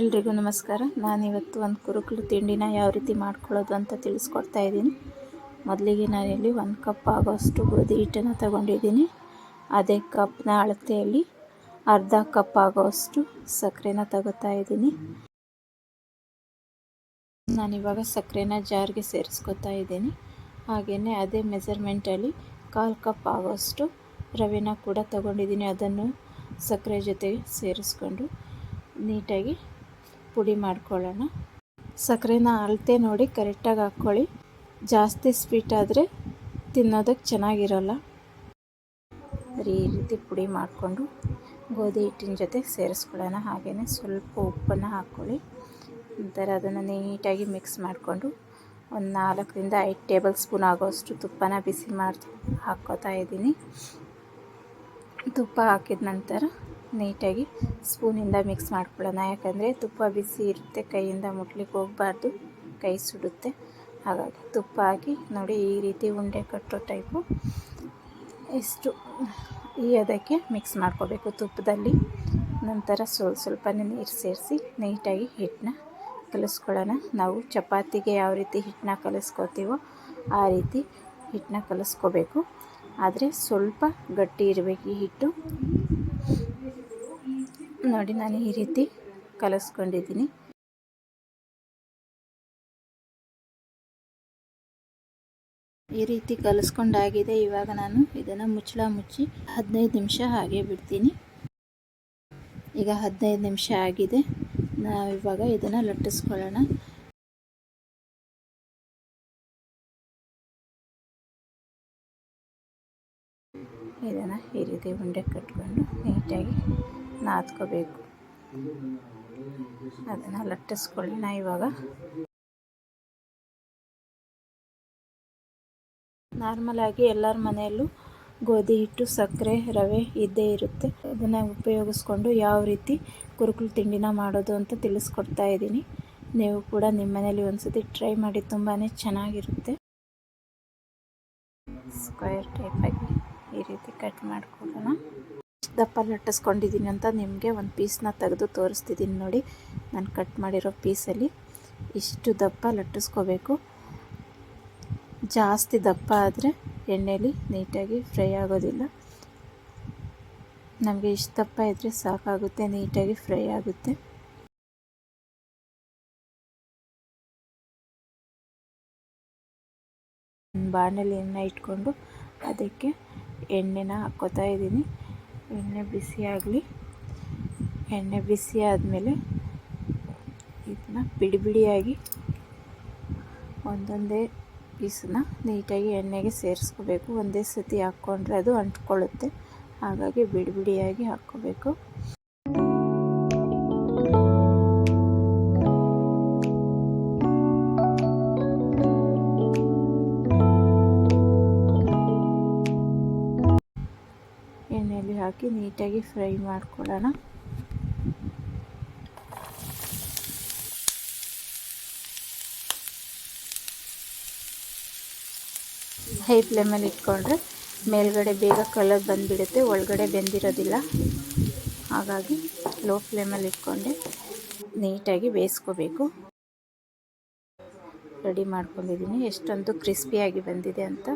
ಎಲ್ರಿಗೂ ನಮಸ್ಕಾರ. ನಾನಿವತ್ತು ಒಂದು ಕುರುಕುಲು ತಿಂಡಿನ ಯಾವ ರೀತಿ ಮಾಡ್ಕೊಳ್ಳೋದು ಅಂತ ತಿಳಿಸ್ಕೊಡ್ತಾ ಇದ್ದೀನಿ. ಮೊದಲಿಗೆ ನಾನಿಲ್ಲಿ 1 ಕಪ್ ಆಗೋಷ್ಟು ಗೋಧಿ ಹಿಟ್ಟನ್ನು ತಗೊಂಡಿದ್ದೀನಿ. ಅದೇ ಕಪ್ನ ಅಳತೆಯಲ್ಲಿ ಅರ್ಧ ಕಪ್ ಆಗೋಷ್ಟು ಸಕ್ಕರೆನ ತಗೋತಾ ಇದ್ದೀನಿ. ನಾನಿವಾಗ ಸಕ್ಕರೆನ ಜಾರ್ಗೆ ಸೇರಿಸ್ಕೊತಾ ಇದ್ದೀನಿ. ಹಾಗೆಯೇ ಅದೇ ಮೆಜರ್ಮೆಂಟಲ್ಲಿ 1/4 ಕಪ್ ಆಗೋಷ್ಟು ರವೆನ ಕೂಡ ತಗೊಂಡಿದ್ದೀನಿ. ಅದನ್ನು ಸಕ್ಕರೆ ಜೊತೆಗೆ ಸೇರಿಸ್ಕೊಂಡು ನೀಟಾಗಿ ಪುಡಿ ಮಾಡ್ಕೊಳ್ಳೋಣ. ಸಕ್ಕರೆನ ಅಳತೆ ನೋಡಿ ಕರೆಕ್ಟಾಗಿ ಹಾಕ್ಕೊಳ್ಳಿ. ಜಾಸ್ತಿ ಸ್ವೀಟ್ ಆದರೆ ತಿನ್ನೋದಕ್ಕೆ ಚೆನ್ನಾಗಿರೋಲ್ಲ. ಈ ರೀತಿ ಪುಡಿ ಮಾಡಿಕೊಂಡು ಗೋಧಿ ಹಿಟ್ಟಿನ ಜೊತೆ ಸೇರಿಸ್ಕೊಳ್ಳೋಣ. ಹಾಗೆಯೇ ಸ್ವಲ್ಪ ಉಪ್ಪನ್ನು ಹಾಕ್ಕೊಳ್ಳಿ. ನಂತರ ಅದನ್ನು ನೀಟಾಗಿ ಮಿಕ್ಸ್ ಮಾಡಿಕೊಂಡು ಒಂದು 4ರಿಂದ 5 ಟೇಬಲ್ ಸ್ಪೂನ್ ಆಗೋಷ್ಟು ತುಪ್ಪನ ಬಿಸಿ ಮಾಡಿ ಹಾಕ್ಕೋತಾ ಇದ್ದೀನಿ. ತುಪ್ಪ ಹಾಕಿದ ನಂತರ ನೀಟಾಗಿ ಸ್ಪೂನಿಂದ ಮಿಕ್ಸ್ ಮಾಡ್ಕೊಳ್ಳೋಣ. ಯಾಕಂದರೆ ತುಪ್ಪ ಬಿಸಿ ಇರುತ್ತೆ, ಕೈಯಿಂದ ಮುಟ್ಲಿಕ್ಕೆ ಹೋಗಬಾರ್ದು, ಕೈ ಸುಡುತ್ತೆ. ಹಾಗಾಗಿ ತುಪ್ಪ ಹಾಕಿ ನೋಡಿ ಈ ರೀತಿ ಉಂಡೆ ಕಟ್ಟೋ ಟೈಪು ಅದಕ್ಕೆ ಮಿಕ್ಸ್ ಮಾಡ್ಕೋಬೇಕು ತುಪ್ಪದಲ್ಲಿ. ನಂತರ ಸ್ವಲ್ಪ ನೀರು ಸೇರಿಸಿ ನೀಟಾಗಿ ಹಿಟ್ಟನ್ನ ಕಲಿಸ್ಕೊಳ್ಳೋಣ. ನಾವು ಚಪಾತಿಗೆ ಯಾವ ರೀತಿ ಹಿಟ್ಟನ್ನ ಕಲಿಸ್ಕೋತೀವೋ ಆ ರೀತಿ ಹಿಟ್ಟನ್ನ ಕಲಿಸ್ಕೋಬೇಕು. ಆದರೆ ಸ್ವಲ್ಪ ಗಟ್ಟಿ ಇರಬೇಕು ಈ ಹಿಟ್ಟು. ನೋಡಿ ನಾನು ಈ ರೀತಿ ಕಲಿಸ್ಕೊಂಡಿದ್ದೀನಿ. ಈ ರೀತಿ ಕಲಿಸ್ಕೊಂಡಾಗಿದೆ. ಇವಾಗ ನಾನು ಇದನ್ನು ಮುಚ್ಚಿ 15 ನಿಮಿಷ ಹಾಗೆ ಬಿಡ್ತೀನಿ. ಈಗ 15 ನಿಮಿಷ ಆಗಿದೆ. ನಾವಿವಾಗ ಇದನ್ನು ಲಟ್ಟಿಸ್ಕೊಳ್ಳೋಣ. ಇದನ್ನು ಈ ರೀತಿ ಉಂಡೆ ಕಟ್ಕೊಂಡು ನೀಟಾಗಿ ನಾದ್ಕೋಬೇಕು. ಅದನ್ನು ಲಟ್ಟಿಸ್ಕೊಳ್ಳೋಣ. ಇವಾಗ ನಾರ್ಮಲಾಗಿ ಎಲ್ಲರ ಮನೆಯಲ್ಲೂ ಗೋಧಿ ಹಿಟ್ಟು, ಸಕ್ಕರೆ, ರವೆ ಇದ್ದೇ ಇರುತ್ತೆ. ಅದನ್ನು ಉಪಯೋಗಿಸ್ಕೊಂಡು ಯಾವ ರೀತಿ ಕುರುಕುಲು ತಿಂಡಿನ ಮಾಡೋದು ಅಂತ ತಿಳಿಸ್ಕೊಡ್ತಾ ಇದ್ದೀನಿ. ನೀವು ಕೂಡ ನಿಮ್ಮ ಮನೇಲಿ ಒಂದ್ಸತಿ ಟ್ರೈ ಮಾಡಿ, ತುಂಬಾ ಚೆನ್ನಾಗಿರುತ್ತೆ. ಸ್ಕ್ವೇರ್ ಟೈಪಾಗಿ ಈ ರೀತಿ ಕಟ್ ಮಾಡ್ಕೊಳ್ಳೋಣ. ದಪ್ಪ ಲಟ್ಟಿಸ್ಕೊಂಡಿದ್ದೀನಿ ಅಂತ ನಿಮಗೆ ಒಂದು ಪೀಸ್ನ ತೆಗೆದು ತೋರಿಸ್ತಿದ್ದೀನಿ ನೋಡಿ. ನಾನು ಕಟ್ ಮಾಡಿರೋ ಪೀಸಲ್ಲಿ ಇಷ್ಟು ದಪ್ಪ ಲಟ್ಟಿಸ್ಕೋಬೇಕು. ಜಾಸ್ತಿ ದಪ್ಪ ಆದರೆ ಎಣ್ಣೆಲಿ ನೀಟಾಗಿ ಫ್ರೈ ಆಗೋದಿಲ್ಲ. ನಮಗೆ ಇಷ್ಟು ದಪ್ಪ ಇದ್ದರೆ ಸಾಕಾಗುತ್ತೆ, ನೀಟಾಗಿ ಫ್ರೈ ಆಗುತ್ತೆ. ಬಾಣಲೆಯನ್ನು ಇಟ್ಕೊಂಡು ಅದಕ್ಕೆ ಎಣ್ಣೆನ ಹಾಕ್ಕೋತಾ ಇದ್ದೀನಿ. ಎಣ್ಣೆ ಬಿಸಿ ಆಗಲಿ. ಎಣ್ಣೆ ಬಿಸಿ ಆದಮೇಲೆ ಇದನ್ನ ಬಿಡಿಯಾಗಿ ಒಂದೊಂದೇ ಪೀಸನ್ನ ನೀಟಾಗಿ ಎಣ್ಣೆಗೆ ಸೇರಿಸ್ಕೋಬೇಕು. ಒಂದೇ ಸತಿ ಹಾಕ್ಕೊಂಡ್ರೆ ಅದು ಅಂಟ್ಕೊಳ್ಳುತ್ತೆ. ಹಾಗಾಗಿ ಬಿಡಿಯಾಗಿ ಹಾಕ್ಕೋಬೇಕು. ಎಣ್ಣೆಯಲ್ಲಿ ಹಾಕಿ ನೀಟಾಗಿ ಫ್ರೈ ಮಾಡ್ಕೊಳ್ಳೋಣ. ಹೈ ಫ್ಲೇಮಲ್ಲಿ ಇಟ್ಕೊಂಡ್ರೆ ಮೇಲ್ಗಡೆ ಬೇಗ ಕಲರ್ ಬಂದುಬಿಡುತ್ತೆ, ಒಳಗಡೆ ಬೆಂದಿರೋದಿಲ್ಲ. ಹಾಗಾಗಿ ಲೋ ಫ್ಲೇಮಲ್ಲಿ ಇಟ್ಕೊಂಡೆ ನೀಟಾಗಿ ಬೇಯಿಸ್ಕೋಬೇಕು. ರೆಡಿ ಮಾಡ್ಕೊಂಡಿದ್ದೀನಿ. ಎಷ್ಟೊಂದು ಕ್ರಿಸ್ಪಿಯಾಗಿ ಬಂದಿದೆ ಅಂತ.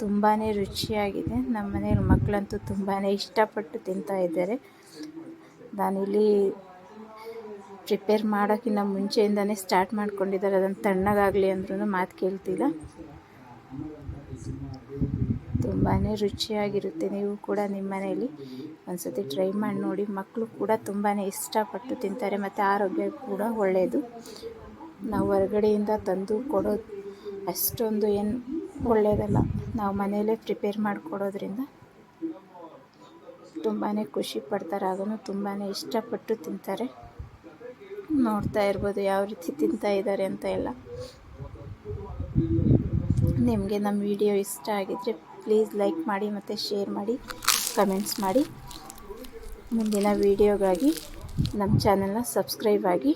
ತುಂಬಾ ರುಚಿಯಾಗಿದೆ. ನಮ್ಮ ಮನೆಯ ಮಕ್ಕಳಂತೂ ತುಂಬಾ ಇಷ್ಟಪಟ್ಟು ತಿಂತಾ ಇದ್ದಾರೆ. ನಾನಿಲ್ಲಿ ಪ್ರಿಪೇರ್ ಮಾಡೋಕ್ಕಿಂತ ಮುಂಚೆಯಿಂದನೇ ಸ್ಟಾರ್ಟ್ ಮಾಡ್ಕೊಂಡಿದ್ದಾರೆ. ಅದನ್ನು ತಣ್ಣಗಾಗಲಿ ಅಂದ್ರೂ ಮಾತು ಕೇಳ್ತಿಲ್ಲ. ತುಂಬಾ ರುಚಿಯಾಗಿರುತ್ತೆ. ನೀವು ಕೂಡ ನಿಮ್ಮ ಮನೆಯಲ್ಲಿ ಒಂದ್ಸತಿ ಟ್ರೈ ಮಾಡಿ ನೋಡಿ. ಮಕ್ಕಳು ಕೂಡ ತುಂಬಾ ಇಷ್ಟಪಟ್ಟು ತಿಂತಾರೆ ಮತ್ತು ಆರೋಗ್ಯ ಕೂಡ ಒಳ್ಳೆಯದು. ನಾವು ಹೊರಗಡೆಯಿಂದ ತಂದು ಕೊಡೋದು ಅಷ್ಟೊಂದು ಏನು ಒಳ್ಳೆಯದಲ್ಲ. ನಾವು ಮನೆಯಲ್ಲೇ ಪ್ರಿಪೇರ್ ಮಾಡಿಕೊಡೋದ್ರಿಂದ ತುಂಬಾ ಖುಷಿ ಪಡ್ತಾರೆ. ಅದನ್ನು ತುಂಬಾ ಇಷ್ಟಪಟ್ಟು ತಿಂತಾರೆ. ನೋಡ್ತಾ ಇರ್ಬೋದು ಯಾವ ರೀತಿ ತಿಂತಾ ಇದ್ದಾರೆ ಅಂತ ಎಲ್ಲ. ನಿಮಗೆ ನಮ್ಮ ವಿಡಿಯೋ ಇಷ್ಟ ಆಗಿದ್ದರೆ ಪ್ಲೀಸ್ ಲೈಕ್ ಮಾಡಿ ಮತ್ತು ಶೇರ್ ಮಾಡಿ, ಕಮೆಂಟ್ಸ್ ಮಾಡಿ. ಮುಂದಿನ ವಿಡಿಯೋಗಾಗಿ ನಮ್ಮ ಚಾನಲ್ನ ಸಬ್ಸ್ಕ್ರೈಬ್ ಆಗಿ.